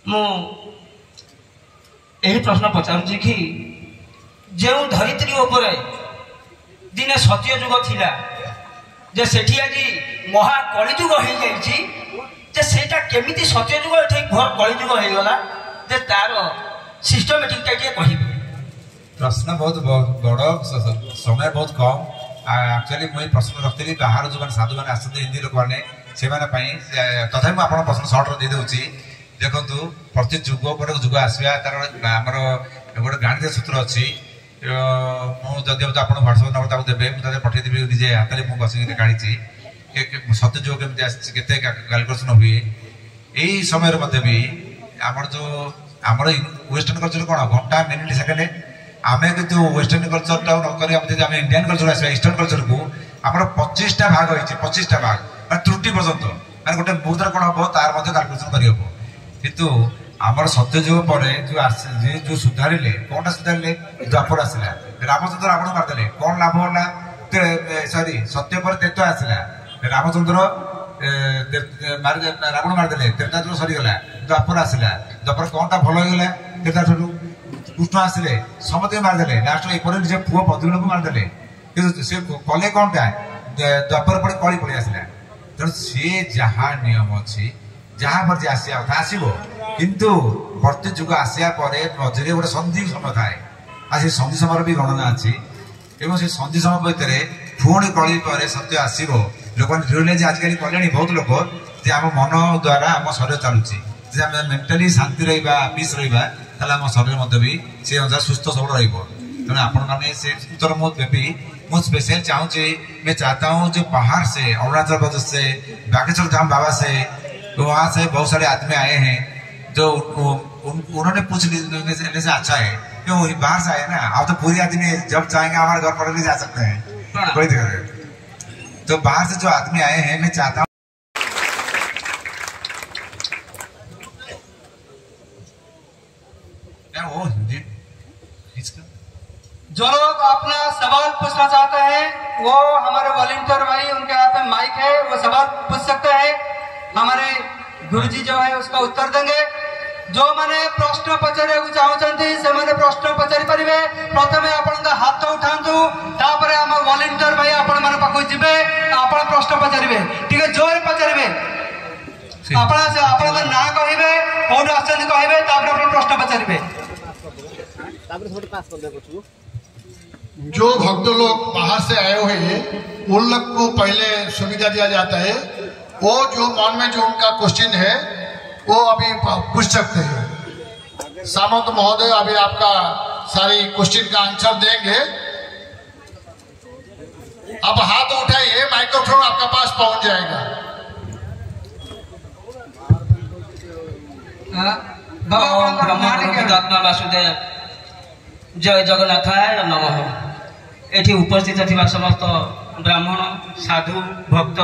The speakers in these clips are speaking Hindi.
मु यही प्रश्न पचारुची कि जो धरित्री उपरे दिने सत्य जुग थिला जे सेठी आज महा कलिजुग हो जाइए सेटा केमिति सत्य जुग ये घोर कलिजुग हो गला जे तार सिस्टमेटिक कहे प्रश्न बहुत बड़ समय बहुत कम एक्चुअली मुझे प्रश्न रखी बाहर जो साधु मैंने आसते हिंदी लोक मैंने से तथा मुझे प्रश्न सर्ट दे दूसरी देखु प्रति जुग पर जुग आसवा तार आमर गोटे गाणितिक सूत्र अच्छी मुझे आप व्हाट्सएप नंबर देवे मुझे पठेदेवी निजे हाथ में मुझे गाड़ी सत्य जुग केमी के कैलकुलेसन हुए यही समय भी आमर जो आमर वेस्टर्न कल्चर कौन घंटा मिनिट सेकेंड आम कि western culture time Indian culture as eastern culture को आम 25टा भाग होती 25टा भाग मैं त्रुटि पर्यंत मैं गोटे मुहूर्त कौन हम तार कैलकुलेसन करहब कितु आमर सत्यजुग पर जो सुधारे कौन सुधारे द्वापर आसला रामचंद्र रावण मारदे कौन लाभ है सॉरी सत्य पर तेत आसला रामचंद्र रावण मारदे त्रेतायुग सरीगला द्वापर आसला द्वापर कौनटा भल होगा त्रेतायुग कृष्ण आसिले समस्त मारदे लास्ट निजे पुओ पदुन को मारदे कि कले कौनटा द्वापर पड़े कली पड़े आसला तेणु सी जहाँ नियम अच्छी जहाँ मर्जी आसिया कथा आसो किंतु प्रति जुग आसिया मझे गोटे संधि समय थाए आ से संधि समय भी गणना अच्छी एवं से संधि समय भितर पुणी कली पर सत्य आसो लोक रियलाइज आजिकल कले बहुत लोक जे आम मन द्वारा आम शरीर चलुची मेंटाली शांति रहा पीस रहा आम शरीर भी से अनुसार सुस्थ सबल तेणु आपण मैंने से उत्तर मुझे देवी मुझे स्पेशल चाहूँगी मैं चाहता हूँ जो बाहर से अरुणाचल प्रदेश से बागेश्वर धाम बाबा से वहाँ से बहुत सारे आदमी आए हैं जो उन्होंने पूछ लेने से अच्छा है क्यों बाहर से आए ना आप तो पूरी आदमी जब चाहेंगे हमारे घर पर भी जा सकते हैं कोई दिक्कत नहीं तो बाहर से जो आदमी आए हैं मैं चाहता हूँ जो लोग अपना सवाल पूछना चाहते हैं वो हमारे वॉलंटियर भाई उनके हाथ में माइक है वो सवाल पूछ सकते हैं हमारे गुरुजी जो है उसका उत्तर देंगे जो मैंने प्रश्न पचारे चाहते से प्रश्न पचारि पारे प्रथम आपण हाथ उठातु तापर आम वॉलंटियर भाई आपण मान पाखु जी आप प्रश्न पचारे टे जोर पचारे आप ना कहे कौन आसते कहे प्रश्न पचारे जो भक्त लोग बाहर से आए हुए हैं उन लोग को पहले सुविधा दिया जाता है वो जो मन में जो उनका क्वेश्चन है वो अभी पूछ सकते हैं सामंत महोदय अभी आपका सारी क्वेश्चन का आंसर देंगे अब हाथ उठाइए माइक्रोफोन आपका पास पहुंच जाएगा वासुदेव जय जगन्नाथाय नमः एठी उपस्थित थिबा समस्त ब्राह्मण साधु भक्त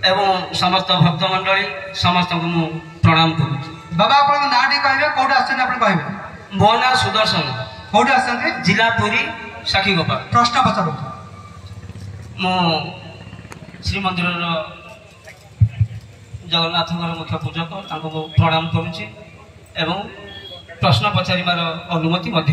एवं समस्त भक्त मंडली समस्त को मु प्रणाम करूँ बाबा आप नाटी कहे कौट आसबे मो ना सुदर्शन कौट आस जिला पुरी साखी गोपाल प्रश्न पचार मु श्रीमंदिर जगन्नाथ मुख्य पूजक प्रणाम करुँची एवं प्रश्न पचारिबार अनुमति मागुची।